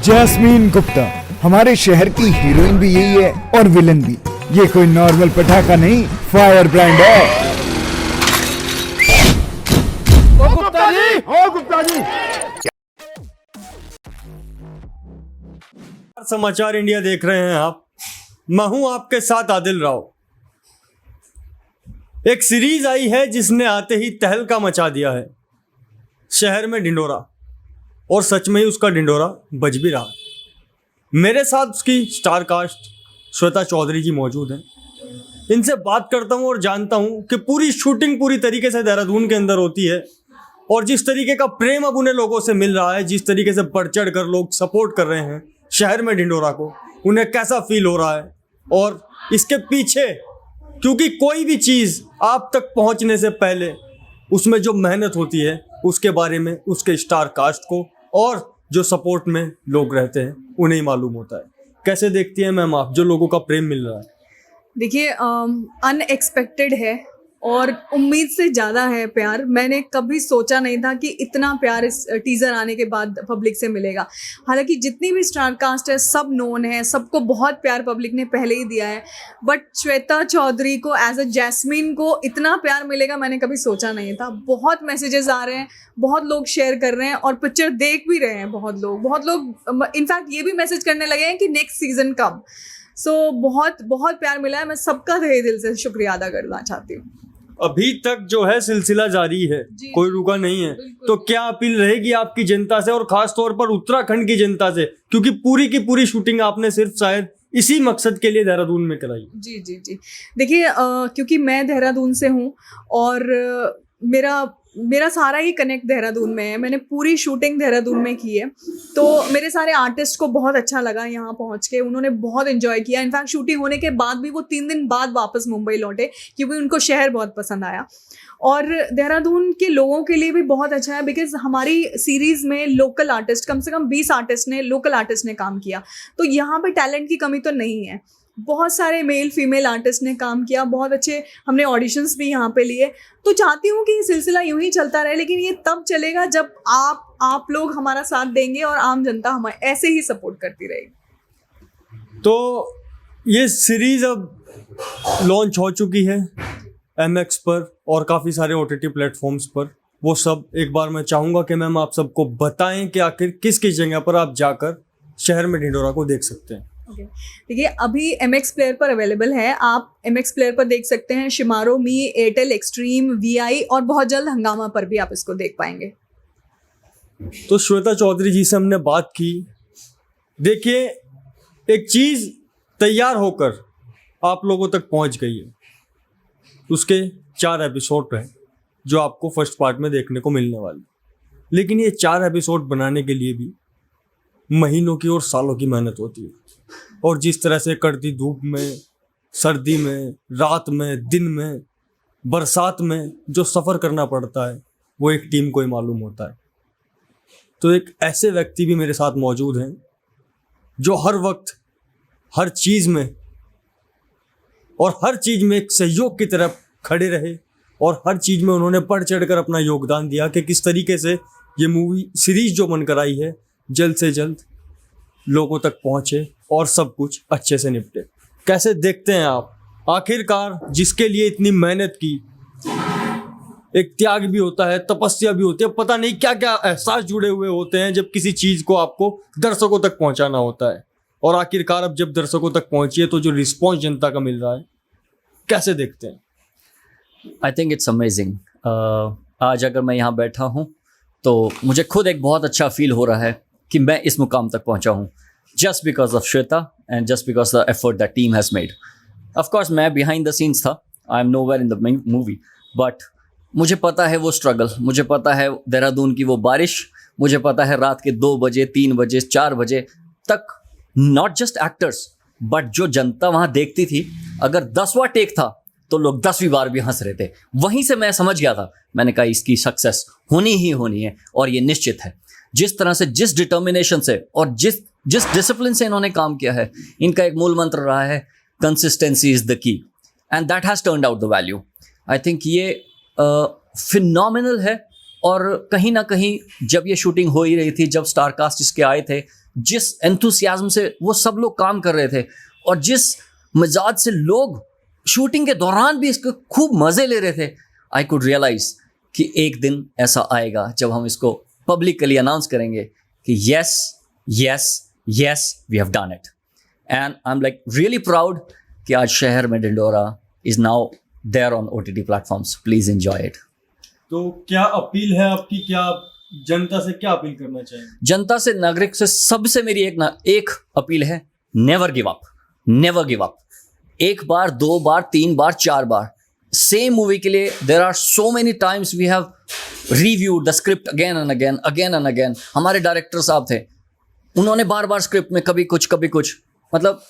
Jasmine Gupta हमारे शहर की हीरोइन भी यही है और विलन भी। ये कोई नॉर्मल पटाखा नहीं, फायर ब्रांड है। ओ गुप्ता जी, ओ गुप्ता जी। समाचार इंडिया देख रहे हैं आप। मैं हूं आपके साथ आदिल राव। एक सीरीज आई है जिसने आते ही तहलका मचा दिया है शहर में ढिंढोरा, और सच में ही उसका ढिंढोरा बज भी रहा है। मेरे साथ उसकी स्टार कास्ट श्वेता चौधरी जी मौजूद हैं। इनसे बात करता हूं और जानता हूं कि पूरी शूटिंग पूरी तरीके से देहरादून के अंदर होती है, और जिस तरीके का प्रेम अब उन्हें लोगों से मिल रहा है, जिस तरीके से बढ़ चढ़ कर लोग सपोर्ट कर रहे हैं शहर में ढिंढोरा को, उन्हें कैसा फील हो रहा है। और इसके पीछे, क्योंकि कोई भी चीज़ आप तक पहुंचने से पहले उसमें जो मेहनत होती है उसके बारे में उसके स्टार कास्ट को और जो सपोर्ट में लोग रहते हैं उन्हें ही मालूम होता है। कैसे देखती हैं मैम आप जो लोगों का प्रेम मिल रहा है? देखिए, अनएक्सपेक्टेड है और उम्मीद से ज़्यादा है प्यार। मैंने कभी सोचा नहीं था कि इतना प्यार इस टीज़र आने के बाद पब्लिक से मिलेगा। हालांकि जितनी भी स्टार कास्ट है सब नोन है, सबको बहुत प्यार पब्लिक ने पहले ही दिया है, बट श्वेता चौधरी को एज अ जैस्मीन को इतना प्यार मिलेगा मैंने कभी सोचा नहीं था। बहुत मैसेजेस आ रहे हैं, बहुत लोग शेयर कर रहे हैं और पिक्चर देख भी रहे हैं। बहुत लोग इनफैक्ट ये भी मैसेज करने लगे हैं कि नेक्स्ट सीजन कब। सो बहुत बहुत प्यार मिला है। मैं सबका तहे दिल से शुक्रिया अदा करना चाहती हूँ। अभी तक जो है सिलसिला जारी है, कोई रुका नहीं है, तो क्या अपील रहेगी आपकी जनता से और खास तौर पर उत्तराखंड की जनता से, क्योंकि पूरी की पूरी शूटिंग आपने सिर्फ शायद इसी मकसद के लिए देहरादून में कराई? जी। देखिए, क्योंकि मैं देहरादून से हूँ और मेरा सारा ही कनेक्ट देहरादून में है। मैंने पूरी शूटिंग देहरादून में की है, तो मेरे सारे आर्टिस्ट को बहुत अच्छा लगा यहाँ पहुँच के। उन्होंने बहुत एंजॉय किया। इनफैक्ट शूटिंग होने के बाद भी वो 3 दिन बाद वापस मुंबई लौटे क्योंकि उनको शहर बहुत पसंद आया। और देहरादून के लोगों के लिए भी बहुत अच्छा है बिकॉज हमारी सीरीज़ में लोकल आर्टिस्ट, कम से कम 20 लोकल आर्टिस्ट ने काम किया। तो यहाँ पे टैलेंट की कमी तो नहीं है। बहुत सारे मेल फीमेल आर्टिस्ट ने काम किया, बहुत अच्छे। हमने ऑडिशंस भी यहाँ पे लिए। तो चाहती हूँ कि ये सिलसिला यूं ही चलता रहे, लेकिन ये तब चलेगा जब आप लोग हमारा साथ देंगे और आम जनता हमारे ऐसे ही सपोर्ट करती रहेगी। तो ये सीरीज अब लॉन्च हो चुकी है MX पर और काफ़ी सारे OTT प्लेटफॉर्म्स पर। वो सब एक बार मैं चाहूँगा कि मैम आप सबको बताएं कि आखिर किस किस जगह पर आप जाकर शहर में ढिंढोरा को देख सकते हैं। देखिए, अभी MX प्लेयर पर अवेलेबल है। आप MX प्लेयर पर देख सकते हैं, शिमारो, मी, एयरटेल, एक्सट्रीम, VI और बहुत जल्द हंगामा पर भी आप इसको देख पाएंगे। तो श्वेता चौधरी जी से हमने बात की। देखिए, एक चीज़ तैयार होकर आप लोगों तक पहुंच गई है। उसके 4 एपिसोड हैं जो आपको फर्स्ट पार्ट में देखने को मिलने वाले, लेकिन ये 4 एपिसोड बनाने के लिए भी महीनों की और सालों की मेहनत होती है। और जिस तरह से कड़ती धूप में, सर्दी में, रात में, दिन में, बरसात में जो सफ़र करना पड़ता है वो एक टीम को ही मालूम होता है। तो एक ऐसे व्यक्ति भी मेरे साथ मौजूद हैं जो हर वक्त हर चीज़ में और हर चीज़ में एक सहयोग की तरफ खड़े रहे, और हर चीज़ में उन्होंने बढ़ चढ़ कर अपना योगदान दिया कि किस तरीके से ये मूवी सीरीज़ जो बनकर आई है जल्द से जल्द लोगों तक पहुँचे और सब कुछ अच्छे से निपटे। कैसे देखते हैं आप, आखिरकार जिसके लिए इतनी मेहनत की, एक त्याग भी होता है, तपस्या भी होती है, पता नहीं क्या क्या एहसास जुड़े हुए होते हैं जब किसी चीज़ को आपको दर्शकों तक पहुंचाना होता है, और आखिरकार अब जब दर्शकों तक पहुंची है तो जो रिस्पॉन्स जनता का मिल रहा है, कैसे देखते हैं? I think it's amazing. आज अगर मैं यहाँ बैठा हूँ तो मुझे खुद एक बहुत अच्छा फील हो रहा है कि मैं इस मुकाम तक पहुँचा हूँ just because of Shweta and just because the effort that team has made. Of course, मैं behind the scenes था, I'm nowhere in the movie, but मुझे पता है वो struggle, मुझे पता है देहरादून की वो बारिश, मुझे पता है रात के 2 बजे, 3 बजे, 4 बजे तक not just actors, but जो जनता वहाँ देखती थी, अगर 10वां टेक था तो लोग 10वीं बार भी हंस रहे थे। वहीं से मैं समझ गया था, मैंने कहा इसकी सक्सेस होनी ही होनी है और ये निश्चित है। जिस तरह से, जिस डिटर्मिनेशन से और जिस डिसिप्लिन से इन्होंने काम किया है, इनका एक मूल मंत्र रहा है consistency is the key, and that has turned out the value. I think ये फिनोमिनल है और कहीं ना कहीं जब ये शूटिंग हो ही रही थी, जब स्टार कास्ट इसके आए थे, जिस एंथुसियाज्म से वो सब लोग काम कर रहे थे और जिस मिजाज से लोग शूटिंग के दौरान भी इसके खूब मज़े ले रहे थे, आई कुड रियलाइज कि एक दिन ऐसा आएगा जब हम इसको पब्लिकली अनाउंस करेंगे कि yes yes yes we have done it. And I am like really proud कि आज शहर में Dhindora is now there on OTT platforms. Please enjoy it. तो क्या अपील है आपकी, क्या जनता से क्या अपील करना चाहिए? जनता से, नागरिक से सबसे मेरी एक अपील है, never give up, never give up. एक बार, दो बार, तीन बार, चार बार सेम मूवी के लिए there are so many times we have reviewed the script again and again, again and again. हमारे डायरेक्टर साहब थे, उन्होंने बार बार स्क्रिप्ट में कभी कुछ, मतलब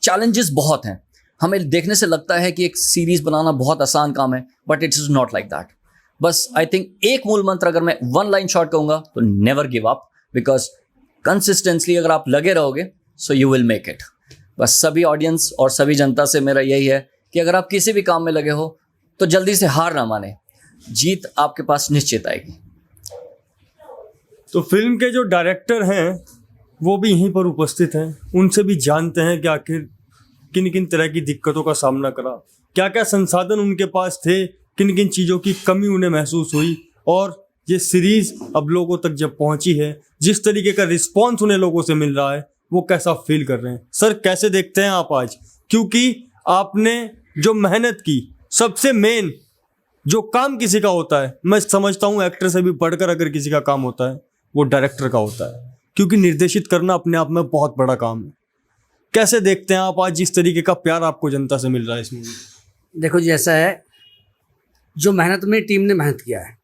चैलेंजेस बहुत हैं। हमें देखने से लगता है कि एक सीरीज बनाना बहुत आसान काम है, but it is not like that. बस आई थिंक एक मूल मंत्र अगर मैं वन लाइन शॉर्ट कहूँगा तो never give up, because consistently अगर आप लगे रहोगे so you will make it. बस सभी ऑडियंस और सभी जनता से मेरा यही है कि अगर आप किसी भी काम में लगे हो तो जल्दी से हार ना माने, जीत आपके पास निश्चित आएगी। तो फिल्म के जो डायरेक्टर हैं वो भी यहीं पर उपस्थित हैं, उनसे भी जानते हैं कि आखिर किन किन तरह की दिक्कतों का सामना करा, क्या क्या संसाधन उनके पास थे, किन किन चीज़ों की कमी उन्हें महसूस हुई, और ये सीरीज़ अब लोगों तक जब पहुंची है, जिस तरीके का रिस्पॉन्स उन्हें लोगों से मिल रहा है, वो कैसा फील कर रहे हैं। सर कैसे देखते हैं आप आज, क्योंकि आपने जो मेहनत की, सबसे मेन जो काम किसी का होता है, मैं समझता हूँ एक्टर से भी बढ़कर अगर किसी का काम होता है वो डायरेक्टर का होता है, क्योंकि निर्देशित करना अपने आप में बहुत बड़ा काम है। कैसे देखते हैं आप आज जिस तरीके का प्यार आपको जनता से मिल रहा है इस मूवी? देखो जी, ऐसा है, जो मेहनत मेरी टीम ने मेहनत किया है,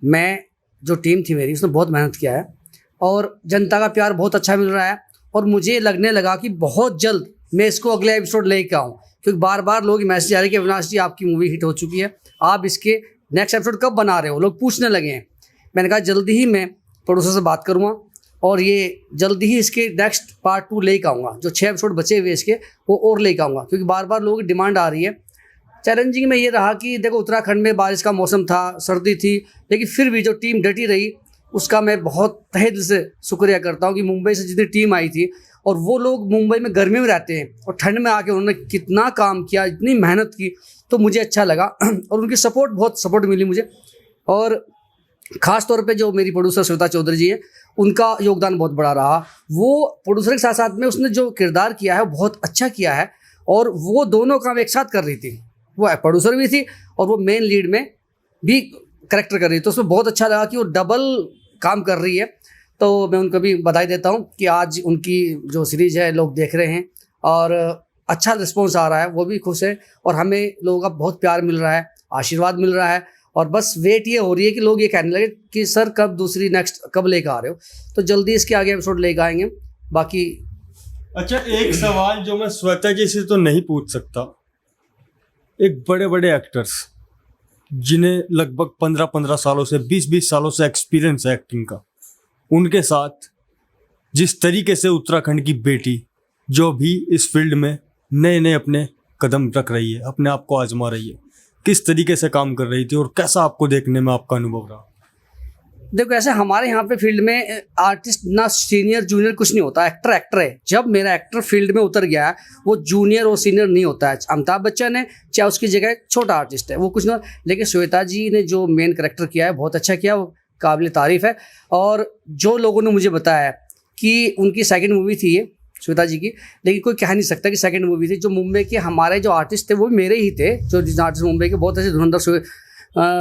मैं जो टीम थी मेरी उसने बहुत मेहनत किया है और जनता का प्यार बहुत अच्छा मिल रहा है। और मुझे लगने लगा कि बहुत जल्द मैं इसको अगले एपिसोड लेके आऊँ, क्योंकि बार बार लोग मैसेज आ रहे हैं कि अविनाश जी आपकी मूवी हिट हो चुकी है, आप इसके नेक्स्ट एपिसोड कब बना रहे हो, लोग पूछने लगे हैं। मैंने कहा जल्दी ही मैं प्रोड्यूसर से बात करूँगा और ये जल्दी ही इसके नेक्स्ट पार्ट 2 लेके आऊँगा। जो 6 एपिसोड बचे हुए इसके वो और लेके आऊँगा, क्योंकि बार बार लोगों की डिमांड आ रही है। चैलेंजिंग में ये रहा कि देखो उत्तराखंड में बारिश का मौसम था, सर्दी थी, लेकिन फिर भी जो टीम डटी रही उसका मैं बहुत तहे दिल से शुक्रिया करता हूँ कि मुंबई से जितनी टीम आई थी, और वो लोग मुंबई में गर्मी में रहते हैं और ठंड में आके उन्होंने कितना काम किया, इतनी मेहनत की, तो मुझे अच्छा लगा और उनकी बहुत सपोर्ट मिली मुझे। और ख़ास तौर पे जो मेरी प्रोड्यूसर श्वेता चौधरी जी है, उनका योगदान बहुत बड़ा रहा। वो प्रोड्यूसर के साथ साथ में उसने जो किरदार किया है वो बहुत अच्छा किया है, और वो दोनों काम एक साथ कर रही थी, वो प्रोड्यूसर भी थी और वो मेन लीड में भी करेक्टर कर रही थी, तो उसमें बहुत अच्छा लगा कि वो डबल काम कर रही है। तो मैं उनको भी बधाई देता हूँ कि आज उनकी जो सीरीज़ है लोग देख रहे हैं और अच्छा रिस्पॉन्स आ रहा है, वो भी खुश है और हमें लोगों का बहुत प्यार मिल रहा है, आशीर्वाद मिल रहा है। और बस वेट ये हो रही है कि लोग ये कहने लगे कि सर कब दूसरी नेक्स्ट कब लेकर आ रहे हो, तो जल्दी इसके आगे एपिसोड लेकर आएंगे। बाकी अच्छा, एक सवाल जो मैं श्वेता जी से तो नहीं पूछ सकता, एक बड़े बड़े एक्टर्स जिन्हें लगभग 15-15 सालों से 20-20 सालों से एक्सपीरियंस है एक्टिंग का, उनके साथ जिस तरीके से उत्तराखंड की बेटी जो भी इस फील्ड में नए नए अपने कदम रख रही है, अपने आप को आजमा रही है, किस तरीके से काम कर रही थी और कैसा आपको देखने में आपका अनुभव रहा? देखो ऐसे हमारे यहाँ पे फील्ड में आर्टिस्ट ना सीनियर जूनियर कुछ नहीं होता, एक्टर एक्टर है। जब मेरा एक्टर फील्ड में उतर गया है वो जूनियर और सीनियर नहीं होता है। अमिताभ बच्चन है चाहे उसकी जगह छोटा आर्टिस्ट है, वो कुछ नहीं, लेकिन श्वेता जी ने जो मेन कैरेक्टर किया है बहुत अच्छा किया, वो काबिल तारीफ़ है। और जो लोगों ने मुझे बताया कि उनकी सेकेंड मूवी थी ये श्वेता जी की, लेकिन कोई कह नहीं सकता कि सेकंड मूवी थी। जो मुंबई के हमारे जो आर्टिस्ट थे वो भी मेरे ही थे, जो आर्टिस्ट मुंबई के बहुत अच्छे धुरंधर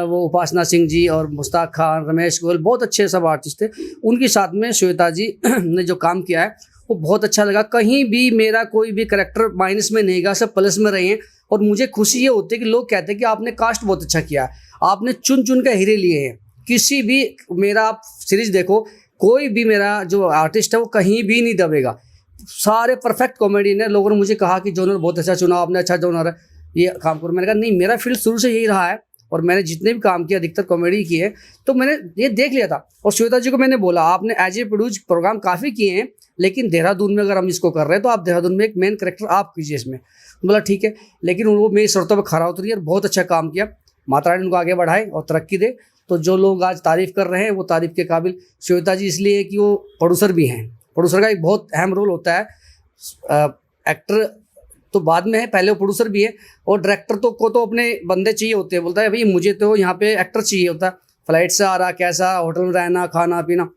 वो उपासना सिंह जी और मुश्ताक खान, रमेश गोयल, बहुत अच्छे सब आर्टिस्ट थे। उनके साथ में श्वेता जी ने जो काम किया है वो बहुत अच्छा लगा। कहीं भी मेरा कोई भी करेक्टर माइनस में नहीं गया, सब प्लस में रहे हैं। और मुझे खुशी ये होती है कि लोग कहते हैं कि आपने कास्ट बहुत अच्छा किया है, आपने चुन चुन के हीरे लिए हैं। किसी भी मेरा आप सीरीज देखो, कोई भी मेरा जो आर्टिस्ट है वो कहीं भी नहीं दबेगा, सारे परफेक्ट कॉमेडियन है। लोगों ने मुझे कहा कि जोनर बहुत अच्छा चुना आपने, अच्छा जोनर है, ये काम करो। मैंने कहा नहीं, मेरा फील्ड शुरू से यही रहा है और मैंने जितने भी काम किया अधिकतर कॉमेडी की है, तो मैंने ये देख लिया था। और श्वेता जी को मैंने बोला आपने एज ए प्रोड्यूस प्रोग्राम काफ़ी किए हैं, लेकिन देहरादून में अगर हम इसको कर रहे हैं तो आप देहरादून में एक मेन कैरेक्टर आप कीजिए इसमें। बोला ठीक है, लेकिन वो मेरी शर्तों पर खरा उतरी और बहुत अच्छा काम किया। माता रानी उनको आगे बढ़ाए और तरक्की दे। तो जो लोग आज तारीफ़ कर रहे हैं वो तारीफ़ के काबिल श्वेता जी इसलिए कि वो प्रोड्यूसर भी हैं। प्रोड्यूसर का एक बहुत अहम रोल होता है। एक्टर तो बाद में है, पहले वो प्रोड्यूसर भी है, और डायरेक्टर को तो अपने बंदे चाहिए होते हैं। बोलता है भाई मुझे तो यहाँ पे एक्टर चाहिए होता है, फ्लाइट से आ रहा, कैसा होटल में रहना, खाना पीना,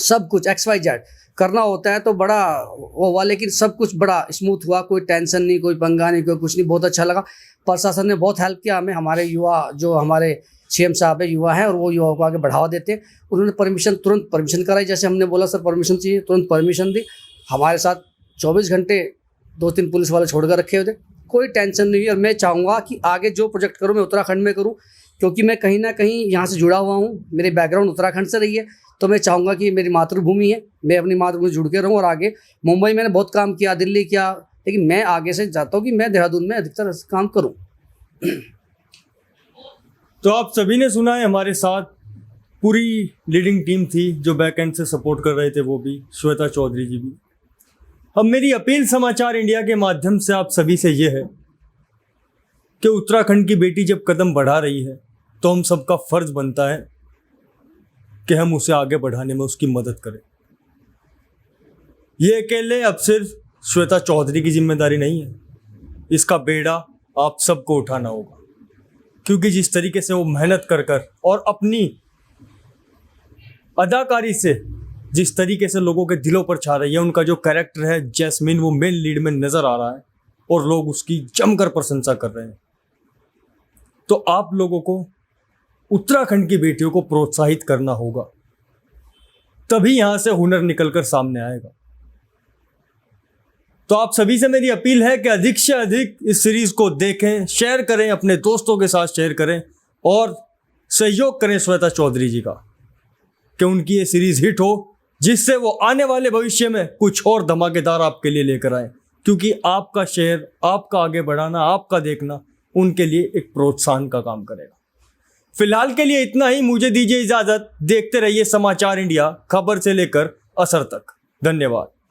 सब कुछ XYZ करना होता है, तो बड़ा वो हुआ, लेकिन सब कुछ बड़ा स्मूथ हुआ, कोई टेंशन नहीं, कोई पंगा नहीं, कोई कुछ नहीं, बहुत अच्छा लगा। प्रशासन ने बहुत हेल्प किया हमें, हमारे युवा जो हमारे CM साहब है युवा हैं और वो युवाओं को आगे बढ़ावा देते हैं। उन्होंने परमिशन, तुरंत परमिशन कराई, जैसे हमने बोला सर परमिशन चाहिए, तुरंत परमिशन दी। हमारे साथ 24 घंटे 2-3 पुलिस वाले छोड़ कर रखे हुए थे, कोई टेंशन नहीं हुई। और मैं चाहूँगा कि आगे जो प्रोजेक्ट करूँ मैं उत्तराखंड में करूँ, क्योंकि मैं कहीं ना कहीं यहाँ से जुड़ा हुआ हूँ, मेरे बैकग्राउंड उत्तराखंड से रही है, तो मैं चाहूँगा कि मेरी मातृभूमि है, मैं अपनी मातृभूमि से जुड़ के रहूँ। और आगे मुंबई मैंने बहुत काम किया, दिल्ली किया, लेकिन मैं आगे से चाहता हूँ कि मैं देहरादून में अधिकतर काम करूँ। तो आप सभी ने सुना है, हमारे साथ पूरी लीडिंग टीम थी, जो बैक एंड से सपोर्ट कर रहे थे, वो भी श्वेता चौधरी जी भी। अब मेरी अपील समाचार इंडिया के माध्यम से आप सभी से ये है कि उत्तराखंड की बेटी जब कदम बढ़ा रही है तो हम सबका फर्ज बनता है कि हम उसे आगे बढ़ाने में उसकी मदद करें। ये अकेले अब सिर्फ श्वेता चौधरी की जिम्मेदारी नहीं है, इसका बेड़ा आप सबको उठाना होगा, क्योंकि जिस तरीके से वो मेहनत कर कर और अपनी अदाकारी से जिस तरीके से लोगों के दिलों पर छा रही है, उनका जो कैरेक्टर है जैस्मिन, वो मेन लीड में नजर आ रहा है और लोग उसकी जमकर प्रशंसा कर रहे हैं। तो आप लोगों को उत्तराखंड की बेटियों को प्रोत्साहित करना होगा, तभी यहां से हुनर निकलकर सामने आएगा। तो आप सभी से मेरी अपील है कि अधिक से अधिक इस सीरीज को देखें, शेयर करें, अपने दोस्तों के साथ शेयर करें और सहयोग करें श्वेता चौधरी जी का, कि उनकी ये सीरीज हिट हो, जिससे वो आने वाले भविष्य में कुछ और धमाकेदार आपके लिए लेकर आए, क्योंकि आपका शेयर, आपका आगे बढ़ाना, आपका देखना उनके लिए एक प्रोत्साहन का काम करेगा। फिलहाल के लिए इतना ही, मुझे दीजिए इजाजत। देखते रहिए समाचार इंडिया, खबर से लेकर असर तक। धन्यवाद।